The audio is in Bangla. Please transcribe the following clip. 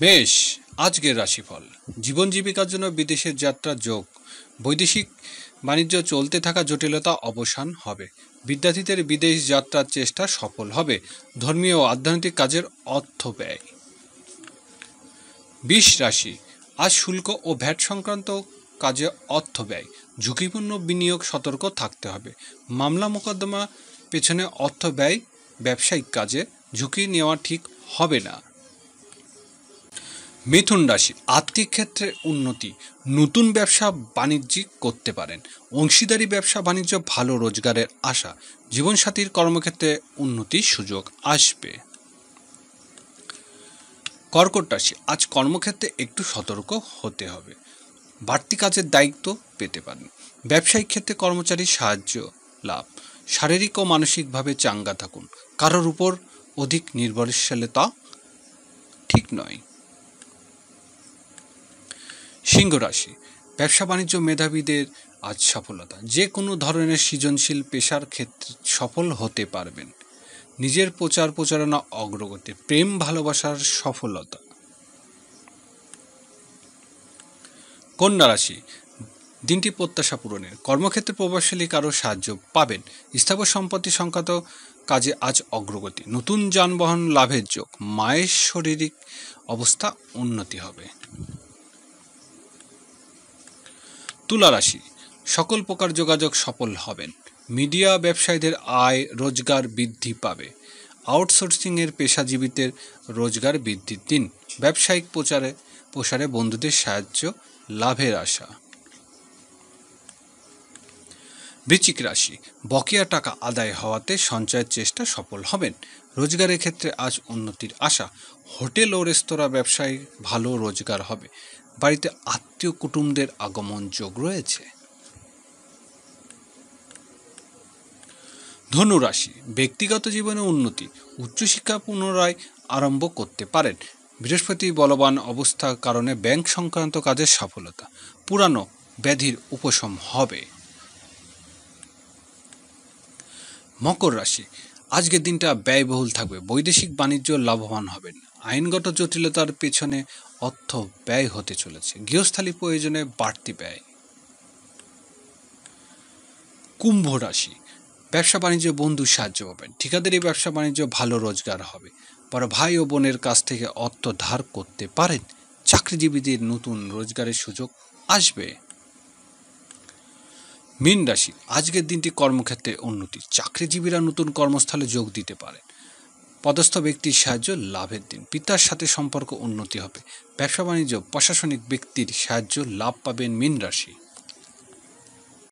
বেশ, আজকের রাশিফল। জীবন জীবিকার জন্য বিদেশের যাত্রা যোগ। বৈদেশিক বাণিজ্য চলতে থাকা জটিলতা অবসান হবে। বিদ্যার্থীদের বিদেশ যাত্রার চেষ্টা সফল হবে। ধর্মীয় ও আধ্যাত্মিক কাজের অর্থ ব্যয়। ২০ রাশি, আজ শুল্ক ও ভ্যাট সংক্রান্ত কাজে অর্থ ব্যয়। ঝুঁকিপূর্ণ বিনিয়োগ সতর্ক থাকতে হবে। মামলা মোকদ্দমা পেছনে অর্থ ব্যয়। ব্যবসায়িক কাজে ঝুঁকি নেওয়া ঠিক হবে না। মিথুন রাশি, আর্থিক ক্ষেত্রে উন্নতি। নতুন ব্যবসা বাণিজ্যিক করতে পারেন। অংশীদারি ব্যবসা বাণিজ্য ভালো রোজগারের আশা। জীবনসাথীর কর্মক্ষেত্রে উন্নতির সুযোগ আসবে। কর্কট রাশি, আজ কর্মক্ষেত্রে একটু সতর্ক হতে হবে। বাড়তি কাজের দায়িত্ব পেতে পারেন। ব্যবসায়িক ক্ষেত্রে কর্মচারীর সাহায্য লাভ। শারীরিক ও মানসিকভাবে চাঙ্গা থাকুন। কারোর উপর অধিক নির্ভরশীলতা ঠিক নয়। সিংহ রাশি, ব্যবসা বাণিজ্য মেধাবীদের আজ সফলতা। যে কোনো ধরনের সৃজনশীল পেশার ক্ষেত্রে সফল হতে পারবেন। নিজের প্রচার প্রচারণা অগ্রগতি। প্রেম ভালোবাসার সফলতা। কন্যা রাশি, দিনটি প্রত্যাশা পূরণের। কর্মক্ষেত্রে প্রভাবশালী কারো সাহায্য পাবেন। স্থাবর সম্পত্তি সংক্রান্ত কাজে আজ অগ্রগতি। নতুন যানবাহন লাভের যোগ। মায়ের শারীরিক অবস্থা উন্নতি হবে। তুলা রাশি, সকল প্রকার যোগাযোগ সফল হবেন। মিডিয়া ব্যবসায়ীদের আয় রোজগার বৃদ্ধি পাবে। আউটসোর্সিংয়ের পেশাজীবীদের রোজগার বৃদ্ধির দিন। ব্যবসায়িক প্রসারে বন্ধুদের সাহায্য লাভের আশা। বৃশ্চিক রাশি, বকেয়া টাকা আদায় হওয়াতে সঞ্চয়ের চেষ্টা সফল হবেন। রোজগারের ক্ষেত্রে আজ উন্নতির আশা। হোটেল ও রেস্তোরাঁ ব্যবসায় ভালো রোজগার হবে। বাড়িতে আত্মীয় কুটুমদের আগমন যোগ রয়েছে। ধনু রাশি, ব্যক্তিগত জীবনে উন্নতি। উচ্চশিক্ষা পুনরায় আরম্ভ করতে পারেন। বৃহস্পতি বলবান অবস্থার কারণে ব্যাংক সংক্রান্ত কাজের সফলতা। পুরানো ব্যাধির উপশম হবে। মকর রাশি, আজকের দিনটা ব্যয়বহুল থাকবে। বৈদেশিক বাণিজ্য লাভবান হবেন। আইনগত জটিলতার পেছনে অর্থ ব্যয় হতে চলেছে। গৃহস্থালী প্রয়োজনে বাড়তি ব্যয়। কুম্ভ রাশি, ব্যবসা বাণিজ্য বন্ধুর সাহায্য পাবেন। ঠিকাদারি ব্যবসা বাণিজ্য ভালো রোজগার হবে। বড় ভাই ও বোনের কাছ থেকে অর্থ ধার করতে পারেন। চাকরিজীবীদের নতুন রোজগারের সুযোগ আসবে। মীন রাশি, আজকের দিনটি কর্মক্ষেত্রে উন্নতি। চাকরিজীবীরা নতুন কর্মস্থলে যোগ দিতে পারেন। পদস্থ ব্যক্তির সাহায্য লাভের দিন। পিতার সাথে সম্পর্ক উন্নতি হবে। ব্যবসা বাণিজ্য প্রশাসনিক ব্যক্তির সাহায্য লাভ পাবেন মীন রাশি।